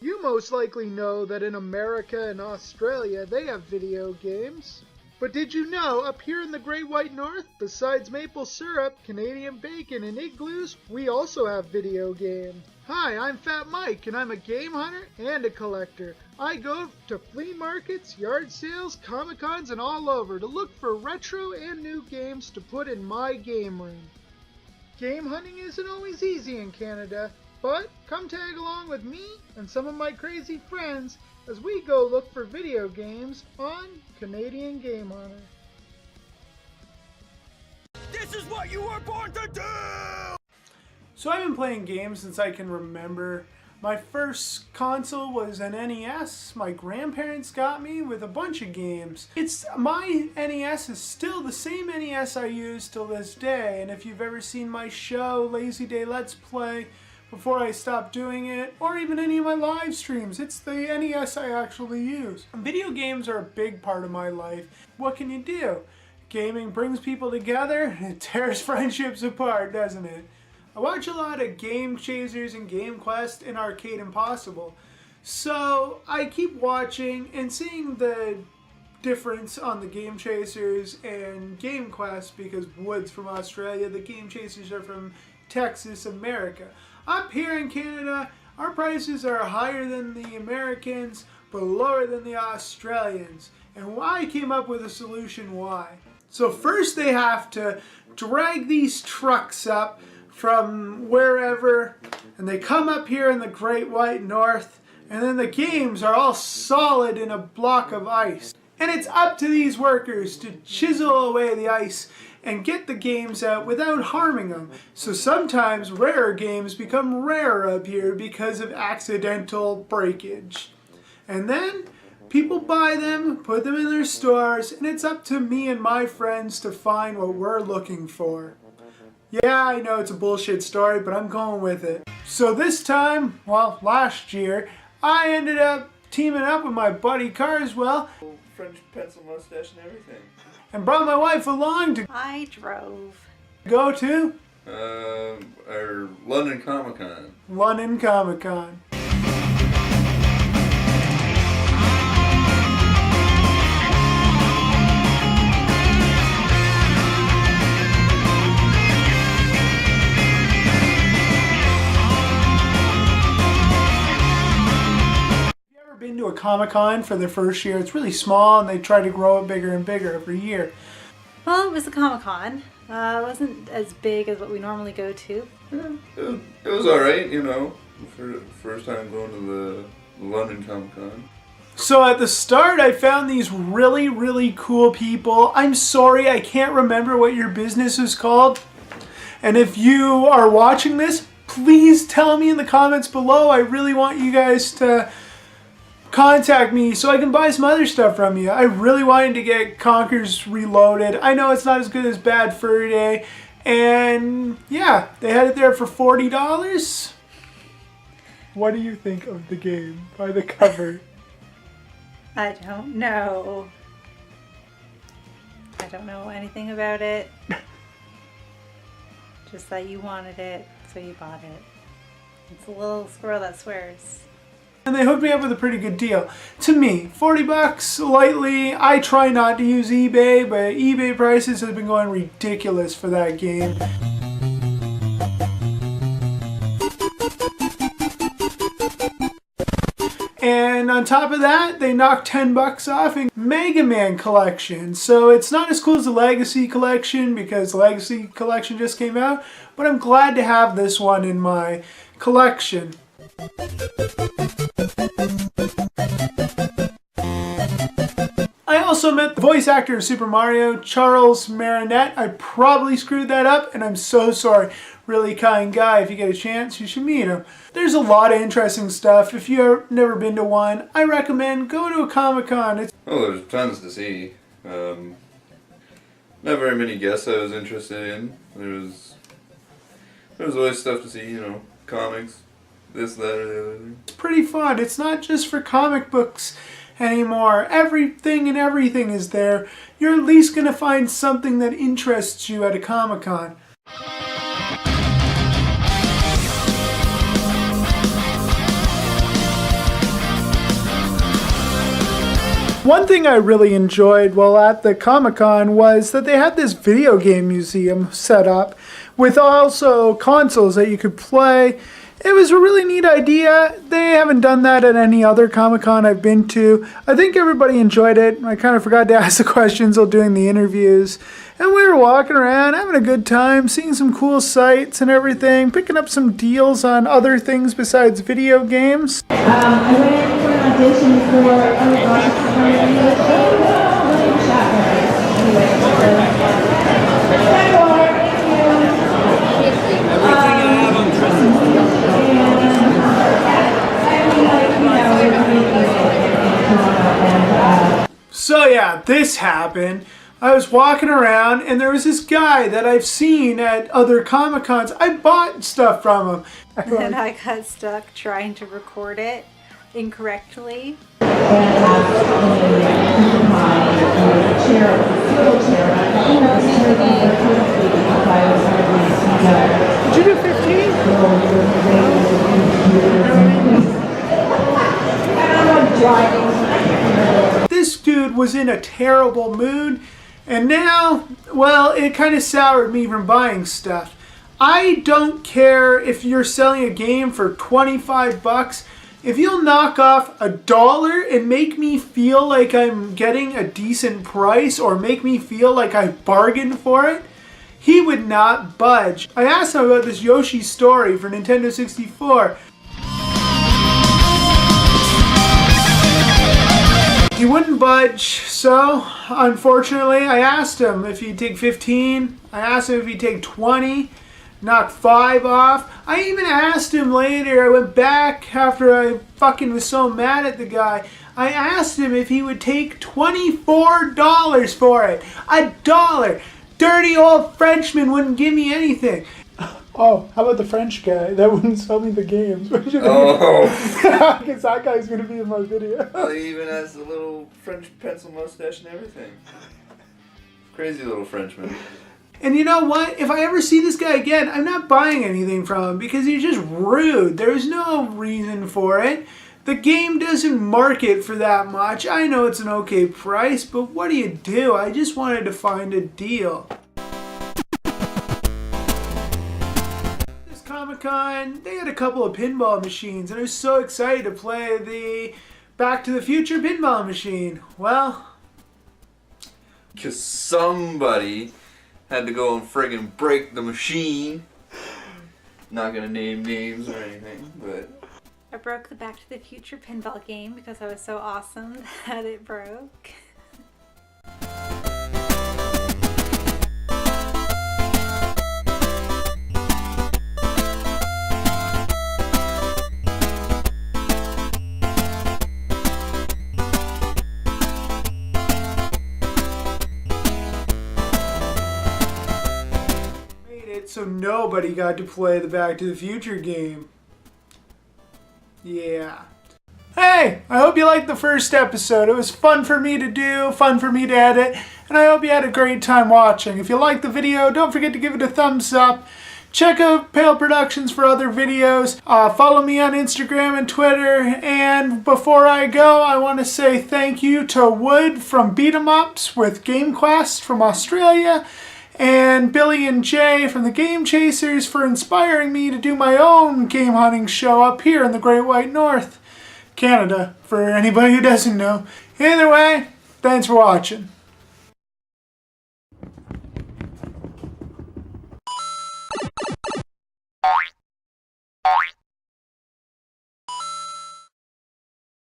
You most likely know that in America and Australia they have video games. But did you know, up here in the Great White North, besides maple syrup, Canadian bacon, and igloos, we also have video games. Hi, I'm Fat Mike, and I'm a game hunter and a collector. I go to flea markets, yard sales, Comic-Cons, and all over to look for retro and new games to put in my game room. Game hunting isn't always easy in Canada, but come tag along with me and some of my crazy friends as we go look for video games on Canadian Game Hunter. This is what you were born to do! So I've been playing games since I can remember. My first console was an NES. My grandparents got me with a bunch of games. My NES is still the same NES I use till this day, and if you've ever seen my show, Lazy Day Let's Play, before I stopped doing it, or even any of my live streams, it's the NES I actually use. Video games are a big part of my life. What can you do? Gaming brings people together, it tears friendships apart, doesn't it? I watch a lot of Game Chasers and Game Quest and Arcade Impossible. So I keep watching and seeing the difference on the Game Chasers and Game Quest because Wood's from Australia, the Game Chasers are from Texas, America. Up here in Canada, our prices are higher than the Americans, but lower than the Australians. And I came up with a solution why. So first they have to drag these trucks up from wherever, and they come up here in the Great White North, and then the games are all solid in a block of ice. And it's up to these workers to chisel away the ice and get the games out without harming them. So sometimes rarer games become rarer up here because of accidental breakage. And then people buy them, put them in their stores, and it's up to me and my friends to find what we're looking for. Yeah, I know it's a bullshit story, but I'm going with it. So this time, well, last year, I ended up teaming up with my buddy Carswell. French pencil mustache and everything. And brought my wife along to I drove. go to Our London Comic-Con. London Comic-Con. Been to a Comic-Con for their first year. It's really small and they try to grow it bigger and bigger every year. Well, it was a Comic-Con. It wasn't as big as what we normally go to. Yeah, it was alright, you know, for the first time going to the London Comic-Con. So at the start I found these really, really cool people. I'm sorry I can't remember what your business is called. And if you are watching this, please tell me in the comments below. I really want you guys to contact me so I can buy some other stuff from you. I really wanted to get Conkers Reloaded. I know it's not as good as Bad Fur Day. And yeah, they had it there for $40. What do you think of the game by the cover? I don't know. I don't know anything about it. Just that you wanted it, so you bought it. It's a little squirrel that swears. And they hooked me up with a pretty good deal. To me, 40 bucks, lightly. I try not to use eBay, but eBay prices have been going ridiculous for that game. And on top of that, they knocked 10 bucks off in Mega Man Collection. So it's not as cool as the Legacy Collection because the Legacy Collection just came out, but I'm glad to have this one in my collection. I also met the voice actor of Super Mario, Charles Marinette. I probably screwed that up, and I'm so sorry. Really kind guy. If you get a chance, you should meet him. There's a lot of interesting stuff. If you've never been to one, I recommend go to a Comic-Con. Oh, there's tons to see. Not very many guests I was interested in. There was always stuff to see, you know, comics, this, that, or the other. It's pretty fun. It's not just for comic books anymore. Everything and everything is there. You're at least going to find something that interests you at a Comic-Con. One thing I really enjoyed while at the Comic-Con was that they had this video game museum set up with also consoles that you could play. It was a really neat idea. They haven't done that at any other Comic-Con I've been to. I think everybody enjoyed it. I kind of forgot to ask the questions while doing the interviews. And we were walking around, having a good time, seeing some cool sights and everything, picking up some deals on other things besides video games. I went in for an audition for, oh gosh, William Shatner. Anyway, So yeah, this happened. I was walking around and there was this guy that I've seen at other Comic-Cons. I bought stuff from him. And I got stuck trying to record it incorrectly. Did you do 15? This dude was in a terrible mood, and now, well, it kind of soured me from buying stuff. I don't care if you're selling a game for 25 bucks. If you'll knock off $1 and make me feel like I'm getting a decent price or make me feel like I bargained for it, he would not budge. I asked him about this Yoshi Story for Nintendo 64. He wouldn't budge, so unfortunately I asked him if he'd take 15, I asked him if he'd take 20, knock 5 off. I even asked him later, I went back after I fucking was so mad at the guy, I asked him if he would take $24 for it. $1! Dirty old Frenchman wouldn't give me anything. Oh, how about the French guy that wouldn't sell me the games? Oh. Because that guy's going to be in my video. Oh, he even has a little French pencil mustache and everything. Crazy little Frenchman. And you know what? If I ever see this guy again, I'm not buying anything from him because he's just rude. There's no reason for it. The game doesn't market for that much. I know it's an okay price, but what do? I just wanted to find a deal. Comic-Con, they had a couple of pinball machines, and I was so excited to play the Back to the Future pinball machine. Well, because somebody had to go and friggin' break the machine. Not gonna name names or anything, but I broke the Back to the Future pinball game because I was so awesome that it broke. so nobody got to play the Back to the Future game. Yeah. Hey, I hope you liked the first episode. It was fun for me to do, fun for me to edit, and I hope you had a great time watching. If you liked the video, don't forget to give it a thumbs up. Check out Pale Productions for other videos. Follow me on Instagram and Twitter. And before I go, I want to say thank you to Wood from Beat 'em Ups with Game Quest from Australia, and Billy and Jay from the Game Chasers for inspiring me to do my own game hunting show up here in the Great White North, Canada, for anybody who doesn't know. Either way, thanks for watching.